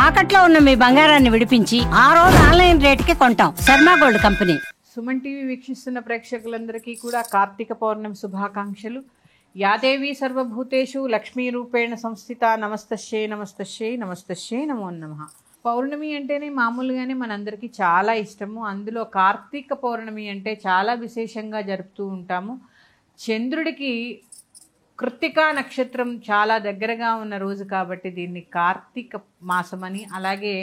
తాకట్లో ఉన్న మీ బంగారాన్ని విడిపించి ఆ రోజు ఆన్లైన్ రేటుకి కొంటాం. Sharma gold company. Suman TV వీక్షిస్తున్న ప్రేక్షకులందరికీ కూడా కార్తీక పౌర్ణమి శుభాకాంక్షలు. యాదేవి సర్వభూతేషు లక్ష్మీ రూపేణ సంస్థిత. నమస్తశ్యై నమస్తశ్యై నమస్తశ్యై నమో నమః. పౌర్ణమి అంటేనే మామూలుగానే మనందరికీ చాలా ఇష్టము. అందులో కార్తీక పౌర్ణమి అంటే చాలా విశేషంగా జరుపుతూ ఉంటాము. చంద్రుడికి కృత్తికా నక్షత్రం చాలా దగ్గరగా ఉన్న రోజు కాబట్టి దీన్ని కార్తీక మాసమని, అలాగే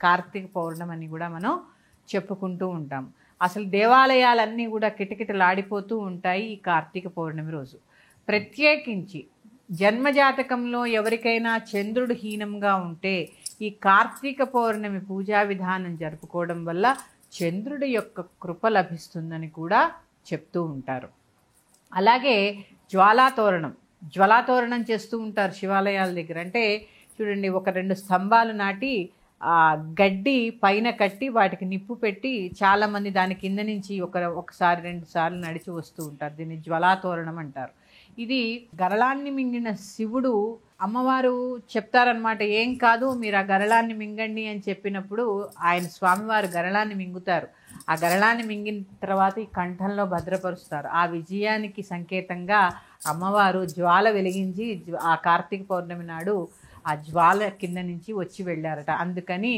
కార్తీక పౌర్ణమని కూడా మనం చెప్పుకుంటూ ఉంటాం. అసలు దేవాలయాలన్నీ కూడా కిటకిటలాడిపోతూ ఉంటాయి ఈ కార్తీక పౌర్ణమి రోజు. ప్రత్యేకించి జన్మజాతకంలో ఎవరికైనా చంద్రుడు హీనంగా ఉంటే ఈ కార్తీక పౌర్ణమి పూజా విధానం జరుపుకోవడం వల్ల చంద్రుడి యొక్క కృప లభిస్తుందని కూడా చెప్తూ ఉంటారు. అలాగే జ్వాలాతోరణం చేస్తూ ఉంటారు శివాలయాల దగ్గర. అంటే చూడండి, ఒక 2 స్తంభాలు నాటి గడ్డి పైన కట్టి వాటికి నిప్పు పెట్టి చాలామంది దాని కింద నుంచి ఒకసారి 2 సార్లు నడిచి వస్తూ ఉంటారు. దీన్ని జ్వాలాతోరణం అంటారు. ఇది గరళాన్ని మింగిన శివుడు, అమ్మవారు చెప్తారనమాట, ఏం కాదు మీరు ఆ గరళాన్ని మింగండి అని చెప్పినప్పుడు ఆయన స్వామివారు గరళాన్ని మింగుతారు. ఆ గరళాన్ని మింగిన తర్వాత ఈ కంఠంలో భద్రపరుస్తారు. ఆ విజయానికి సంకేతంగా అమ్మవారు జ్వాల వెలిగించి ఆ కార్తీక పౌర్ణమి నాడు ఆ జ్వాల కింద నుంచి వచ్చి వెళ్ళారట. అందుకని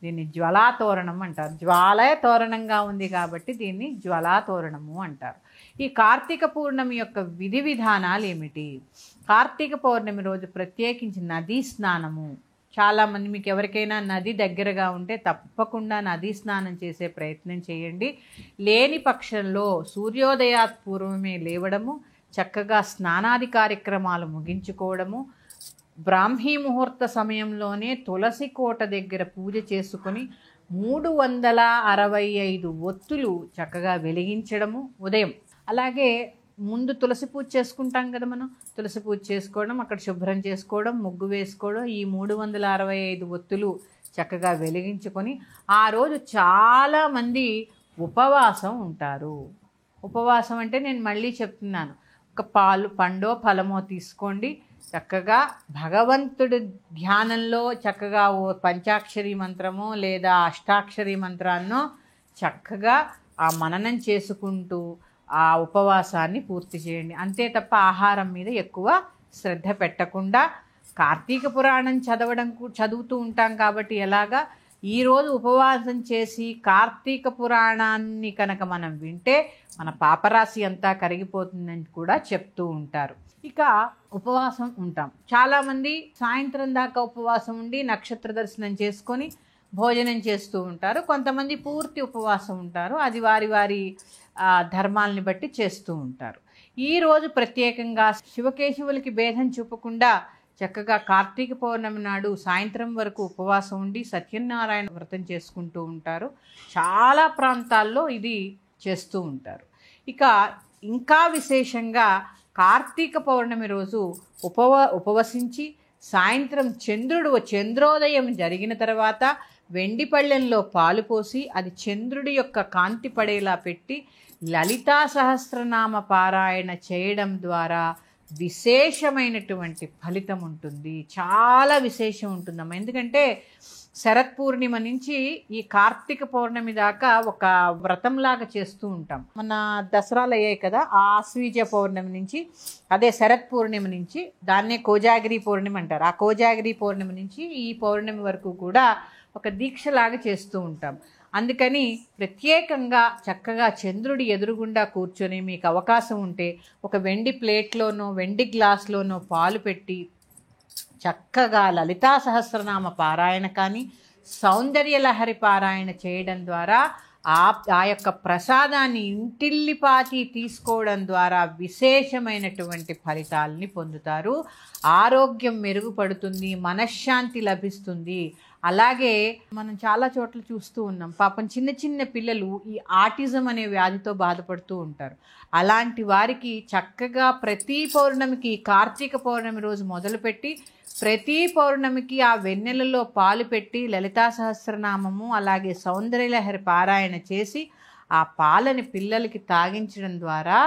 దీన్ని జ్వాలాతోరణం అంటారు. జ్వాల తోరణంగా ఉంది కాబట్టి దీన్ని జ్వాలాతోరణము అంటారు. ఈ కార్తీక పౌర్ణమి యొక్క విధి విధానాలు ఏమిటి? కార్తీక పౌర్ణమి రోజు ప్రత్యేకించి నదీ స్నానము. చాలామంది, మీకు ఎవరికైనా నది దగ్గరగా ఉంటే తప్పకుండా నదీ స్నానం చేసే ప్రయత్నం చేయండి. లేని పక్షంలో సూర్యోదయాత్ పూర్వమే లేవడము, చక్కగా స్నానాది కార్యక్రమాలు ముగించుకోవడము, బ్రాహ్మీ ముహూర్త సమయంలోనే తులసి కోట దగ్గర పూజ చేసుకొని 365 ఒత్తులు చక్కగా వెలిగించడము ఉదయం. అలాగే ముందు తులసి పూజ చేసుకుంటాం కదా మనం, తులసి పూజ చేసుకోవడం, అక్కడ శుభ్రం చేసుకోవడం, ముగ్గు వేసుకోవడం, ఈ 365 ఒత్తులు చక్కగా వెలిగించుకొని ఆ రోజు చాలామంది ఉపవాసం ఉంటారు. ఉపవాసం అంటే నేను మళ్ళీ చెప్తున్నాను, ఒక పండో ఫలమో తీసుకోండి, చక్కగా భగవంతుడి ధ్యానంలో చక్కగా ఓ పంచాక్షరి మంత్రమో లేదా అష్టాక్షరి మంత్రాన్నో చక్కగా ఆ మననం చేసుకుంటూ ఆ ఉపవాసాన్ని పూర్తి చేయండి. అంతే తప్ప ఆహారం మీద ఎక్కువ శ్రద్ధ పెట్టకుండా, కార్తీక పురాణం చదువుతూ ఉంటాం కాబట్టి ఎలాగా ఈరోజు ఉపవాసం చేసి కార్తీక పురాణాన్ని కనుక మనం వింటే మన పాపరాశి అంతా కరిగిపోతుందని కూడా చెప్తూ ఉంటారు. ఇక ఉపవాసం ఉంటాం. చాలామంది సాయంత్రం దాకా ఉపవాసం ఉండి నక్షత్ర దర్శనం చేసుకొని భోజనం చేస్తూ ఉంటారు. కొంతమంది పూర్తి ఉపవాసం ఉంటారు. అది వారి వారి ధర్మాలని బట్టి చేస్తూ ఉంటారు. ఈరోజు ప్రత్యేకంగా శివకేశవులకి భేదం చూపకుండా చక్కగా కార్తీక పౌర్ణమి నాడు సాయంత్రం వరకు ఉపవాసం ఉండి సత్యనారాయణ వ్రతం చేసుకుంటూ ఉంటారు. చాలా ప్రాంతాల్లో ఇది చేస్తూ ఉంటారు. ఇక ఇంకా విశేషంగా కార్తీక పౌర్ణమి రోజు ఉపవసించి సాయంత్రం చంద్రోదయం జరిగిన తర్వాత వెండి పళ్ళెంలో పాలు పోసి అది చంద్రుడి యొక్క కాంతి పడేలా పెట్టి లలితా సహస్రనామ పారాయణ చేయడం ద్వారా విశేషమైనటువంటి ఫలితం ఉంటుంది. చాలా విశేషం ఉంటుందమ్మా. ఎందుకంటే శరత్ పూర్ణిమ నుంచి ఈ కార్తీక పౌర్ణమి దాకా ఒక వ్రతంలాగా చేస్తూ ఉంటాం. మన దసరాలు అయ్యాయి కదా, ఆ ఆశ్వీజ పౌర్ణమి నుంచి, అదే శరత్ పూర్ణిమ నుంచి, దాన్నే కోజాగిరి పౌర్ణమి అంటారు. ఆ కోజాగిరి పౌర్ణమి నుంచి ఈ పౌర్ణమి వరకు కూడా ఒక దీక్షలాగా చేస్తూ ఉంటాం. అందుకని ప్రత్యేకంగా చక్కగా చంద్రుడి ఎదురుగుండా కూర్చొని మీకు అవకాశం ఉంటే ఒక వెండి ప్లేట్లోనో వెండి గ్లాస్లోనో పాలు పెట్టి చక్కగా లలితా సహస్రనామ పారాయణ కానీ సౌందర్యలహరి పారాయణ చేయడం ద్వారా ఆ యొక్క ప్రసాదాన్ని ఇంటిల్లిపాతి తీసుకోవడం ద్వారా విశేషమైనటువంటి ఫలితాలని పొందుతారు. ఆరోగ్యం మెరుగుపడుతుంది, మనశ్శాంతి లభిస్తుంది. అలాగే మనం చాలా చోట్ల చూస్తూ ఉన్నాం, పాపం చిన్న చిన్న పిల్లలు ఈ ఆటిజం అనే వ్యాధితో బాధపడుతూ ఉంటారు. అలాంటి వారికి చక్కగా ప్రతి పౌర్ణమికి, కార్తీక పౌర్ణమి రోజు మొదలుపెట్టి ప్రతి పౌర్ణమికి ఆ వెన్నెలలో పాలు పెట్టి లలితా సహస్రనామము అలాగే సౌందర్యలహరి పారాయణ చేసి ఆ పాలని పిల్లలకి తాగించడం ద్వారా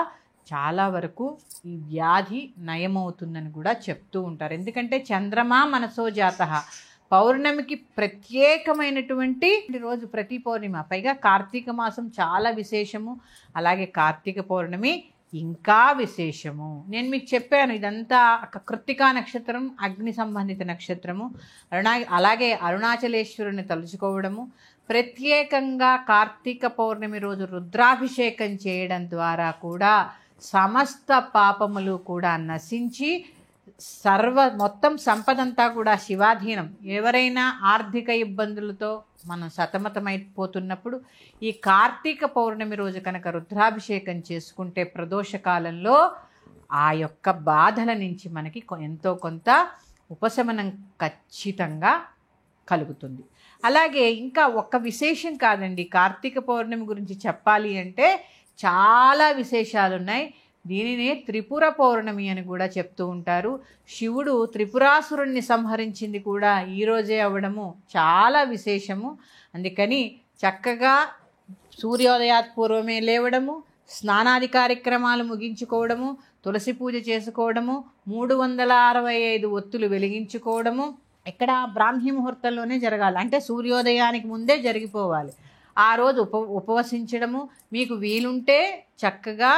చాలా వరకు ఈ వ్యాధి నయమవుతుందని కూడా చెప్తూ ఉంటారు. ఎందుకంటే చంద్రమా మనసో జాతః, పౌర్ణమికి ప్రత్యేకమైనటువంటి రోజు ప్రతి పౌర్ణమి, పైగా కార్తీక మాసం చాలా విశేషము. అలాగే కార్తీక పౌర్ణమి ఇంకా విశేషము. నేను మీకు చెప్పాను, ఇదంతా కృత్తికా నక్షత్రం, అగ్ని సంబంధిత నక్షత్రము. అలాగే అరుణాచలేశ్వరుని తలుచుకోవడము, ప్రత్యేకంగా కార్తీక పౌర్ణమి రోజు రుద్రాభిషేకం చేయడం ద్వారా కూడా సమస్త పాపములు కూడా నశించి మొత్తం సంపదంతా కూడా శివాధీనం. ఎవరైనా ఆర్థిక ఇబ్బందులతో మనం సతమతమైపోతున్నప్పుడు ఈ కార్తీక పౌర్ణమి రోజు కనుక రుద్రాభిషేకం చేసుకుంటే ప్రదోషకాలంలో ఆ యొక్క బాధల నుంచి మనకి ఎంతో కొంత ఉపశమనం ఖచ్చితంగా కలుగుతుంది. అలాగే ఇంకా ఒక్క విశేషం కాదండి, కార్తీక పౌర్ణమి గురించి చెప్పాలి అంటే చాలా విశేషాలు ఉన్నాయి. దీనినే త్రిపుర పౌర్ణమి అని కూడా చెప్తూ ఉంటారు. శివుడు త్రిపురాసురుణ్ణి సంహరించింది కూడా ఈరోజే అవ్వడము చాలా విశేషము. అందుకని చక్కగా సూర్యోదయాత్ పూర్వమే లేవడము, స్నానాది కార్యక్రమాలు ముగించుకోవడము, తులసి పూజ చేసుకోవడము, 365 ఒత్తులు వెలిగించుకోవడము. ఇక్కడ బ్రాహ్మీ ముహూర్తంలోనే జరగాలి, అంటే సూర్యోదయానికి ముందే జరిగిపోవాలి. ఆ రోజు ఉపవసించడము, మీకు వీలుంటే చక్కగా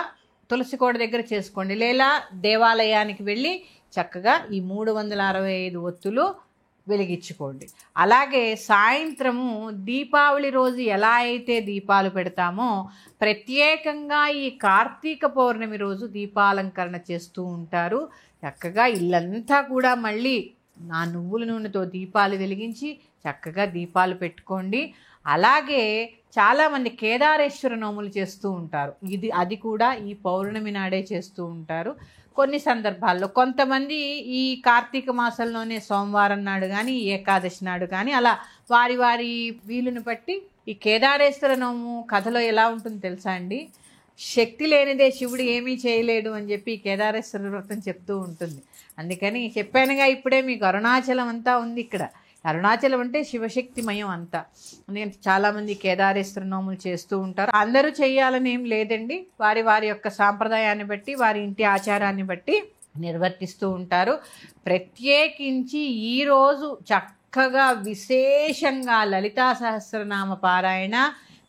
తులసి కోట దగ్గర చేసుకోండి, లేదా దేవాలయానికి వెళ్ళి చక్కగా ఈ 365 ఒత్తులు వెలిగించుకోండి. అలాగే సాయంత్రము దీపావళి రోజు ఎలా అయితే దీపాలు పెడతామో ప్రత్యేకంగా ఈ కార్తీక పౌర్ణమి రోజు దీపాలంకరణ చేస్తూ ఉంటారు. చక్కగా ఇల్లంతా కూడా మళ్ళీ నా నువ్వుల నూనెతో దీపాలు వెలిగించి చక్కగా దీపాలు పెట్టుకోండి. అలాగే చాలామంది కేదారేశ్వర నోములు చేస్తూ ఉంటారు. అది కూడా ఈ పౌర్ణమి నాడే చేస్తూ ఉంటారు. కొన్ని సందర్భాల్లో కొంతమంది ఈ కార్తీక మాసంలోనే సోమవారం నాడు కానీ ఏకాదశి నాడు కానీ అలా వారి వారి వీలుని బట్టి ఈ కేదారేశ్వర నోము కథలో ఎలా ఉంటుందో తెలుసా అండి? శక్తి లేనిదే శివుడు ఏమీ చేయలేడు అని చెప్పి కేదారేశ్వర వ్రతం చెప్తూ ఉంటుంది. అందుకని చెప్పానుగా ఇప్పుడే మీకు అరుణాచలం అంతా ఉంది ఇక్కడ. అరుణాచలం అంటే శివశక్తిమయం అంతా. ఎందుకంటే చాలామంది కేదారేశ్వర నోములు చేస్తూ ఉంటారు. అందరూ చేయాలని ఏం లేదండి, వారి వారి యొక్క సాంప్రదాయాన్ని బట్టి వారి ఇంటి ఆచారాన్ని బట్టి నిర్వర్తిస్తూ ఉంటారు. ప్రత్యేకించి ఈరోజు చక్కగా విశేషంగా లలితా సహస్రనామ పారాయణ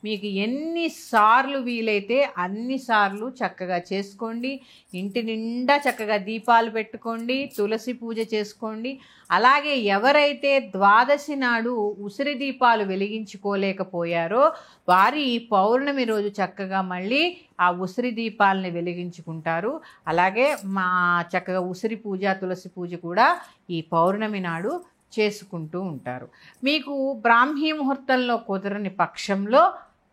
మీకు ఎన్నిసార్లు వీలైతే అన్నిసార్లు చక్కగా చేసుకోండి. ఇంటి నిండా చక్కగా దీపాలు పెట్టుకోండి, తులసి పూజ చేసుకోండి. అలాగే ఎవరైతే ద్వాదశి నాడు ఉసిరి దీపాలు వెలిగించుకోలేకపోయారో వారి పౌర్ణమి రోజు చక్కగా మళ్ళీ ఆ ఉసిరి దీపాలని వెలిగించుకుంటారు. అలాగే చక్కగా ఉసిరి పూజ, తులసి పూజ కూడా ఈ పౌర్ణమి నాడు చేసుకుంటూ ఉంటారు. మీకు బ్రాహ్మీ ముహూర్తంలో కుదరని పక్షంలో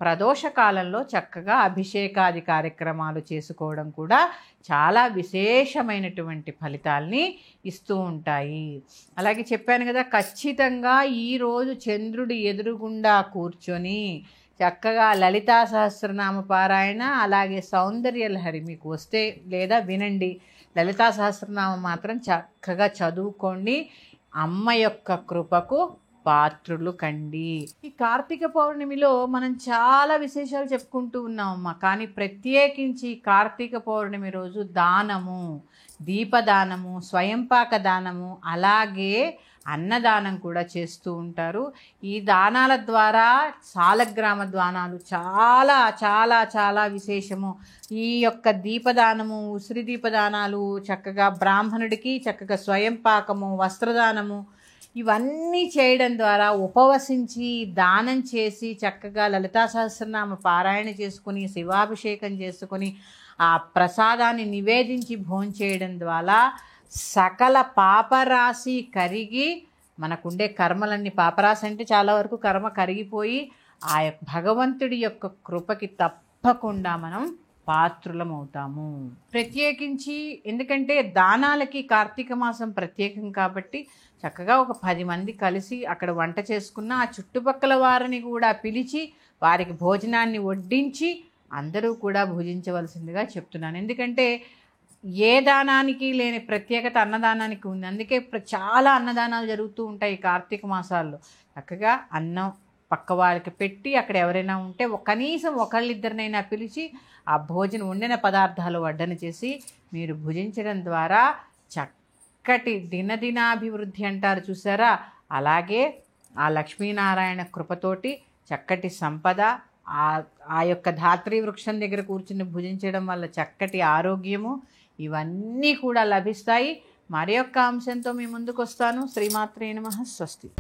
ప్రదోషకాలంలో చక్కగా అభిషేకాది కార్యక్రమాలు చేసుకోవడం కూడా చాలా విశేషమైనటువంటి ఫలితాల్ని ఇస్తూ ఉంటాయి. అలాగే చెప్పాను కదా, ఖచ్చితంగా ఈరోజు చంద్రుడి ఎదురుగుండా కూర్చొని చక్కగా లలితా సహస్రనామ పారాయణ, అలాగే సౌందర్యలహరి మీకు వస్తే లేదా వినండి. లలితా సహస్రనామం మాత్రం చక్కగా చదువుకోండి. అమ్మ యొక్క కృపకు పాత్రులు కండి. ఈ కార్తీక పౌర్ణమిలో మనం చాలా విశేషాలు చెప్పుకుంటూ ఉన్నామమ్మ. కానీ ప్రత్యేకించి కార్తీక పౌర్ణమి రోజు దానము, దీపదానము, స్వయంపాక దానము, అలాగే అన్నదానం కూడా చేస్తూ ఉంటారు. ఈ దానాల ద్వారా సాలగ్రామ దానాలు చాలా చాలా చాలా విశేషము. ఈ యొక్క దీపదానము, ఉసిరి దీపదానాలు చక్కగా బ్రాహ్మణుడికి చక్కగా స్వయంపాకము, వస్త్రదానము ఇవన్నీ చేయడం ద్వారా ఉపవసించి దానం చేసి చక్కగా లలితా సహస్రనామ పారాయణ చేసుకుని శివాభిషేకం చేసుకుని ఆ ప్రసాదాన్ని నివేదించి భోంచేయడం ద్వారా సకల పాపరాశి కరిగి మనకుండే కర్మలన్నీ, పాపరాశి అంటే చాలా వరకు కర్మ కరిగిపోయి ఆ యొక్క భగవంతుడి యొక్క కృపకి తప్పకుండా మనం పాత్రులమవుతాము. ప్రత్యేకించి ఎందుకంటే దానాలకి కార్తీక మాసం ప్రత్యేకం కాబట్టి చక్కగా ఒక 10 మంది కలిసి అక్కడ వంట చేసుకున్న ఆ చుట్టుపక్కల వారిని కూడా పిలిచి వారికి భోజనాన్ని వడ్డించి అందరూ కూడా భుజించవలసిందిగా చెప్తున్నాను. ఎందుకంటే ఏ దానానికి లేని ప్రత్యేకత అన్నదానానికి ఉంది. అందుకే చాలా అన్నదానాలు జరుగుతూ ఉంటాయి కార్తీక మాసాల్లో. చక్కగా అన్నం పక్క వాళ్ళకి పెట్టి అక్కడ ఎవరైనా ఉంటే కనీసం ఒకళ్ళిద్దరినైనా పిలిచి ఆ భోజనం వండిన పదార్థాలు వడ్డన చేసి మీరు భుజించడం ద్వారా చక్కటి దినదినాభివృద్ధి అంటారు చూసారా, అలాగే ఆ లక్ష్మీనారాయణ కృపతోటి చక్కటి సంపద, ఆ యొక్క ధాత్రి వృక్షం దగ్గర కూర్చుని భుజించడం వల్ల చక్కటి ఆరోగ్యము ఇవన్నీ కూడా లభిస్తాయి. మరి యొక్క అంశంతో మీ ముందుకు వస్తాను. శ్రీమాత్రే నమః. స్వస్తి.